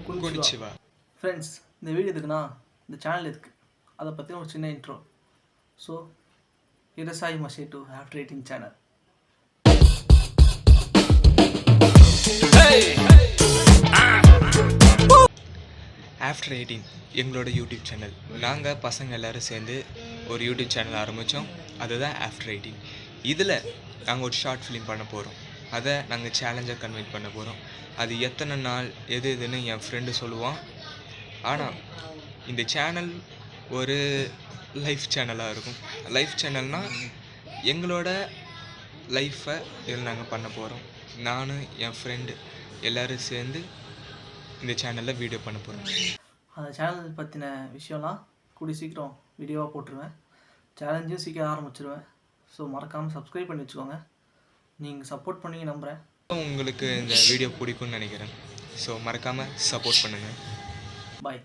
Konnichiwa. Friends, இந்த video எதுக்குன்னா இந்த சேனல் எதுக்கு அதை பற்றின ஒரு சின்ன இன்ட்ரோ. ஸோ இரசாய் மசே to after eighteen channel. After 18 எங்களோட யூடியூப் சேனல். நாங்கள் பசங்க எல்லோரும் சேர்ந்து ஒரு யூடியூப் சேனல் ஆரம்பித்தோம். அதுதான் ஆஃப்டர் 18. இதில் நாங்கள் ஒரு ஷார்ட் ஃபிலிம் பண்ண போகிறோம். அதை நாங்கள் சேலஞ்சாக கன்வெர்ட் பண்ண போகிறோம். அது எத்தனை நாள் எதுன்னு என் ஃப்ரெண்டு சொல்லுவான். ஆனால் இந்த சேனல் ஒரு லைஃப் சேனலாக இருக்கும். லைஃப் சேனல்னால் எங்களோட லைஃப்பை இதில் நாங்கள் பண்ண போகிறோம். நான் என் ஃப்ரெண்டு எல்லோரும் சேர்ந்து இந்த சேனலில் வீடியோ பண்ண போகிறோம். அந்த சேனல் பற்றின விஷயம்லாம் கூடி சீக்கிரம் வீடியோவாக போட்டுருவேன். சேலஞ்சும் சீக்கிரம் ஆரம்பிச்சிருவேன். ஸோ மறக்காமல் சப்ஸ்கிரைப் பண்ணி வச்சுக்கோங்க. நீங்கள் சப்போர்ட் பண்ணி நம்புகிறேன். உங்களுக்கு இந்த வீடியோ பிடிக்கும்னு நினைக்கிறேன். ஸோ மறக்காமல் சப்போர்ட் பண்ணுங்கள். பாய்.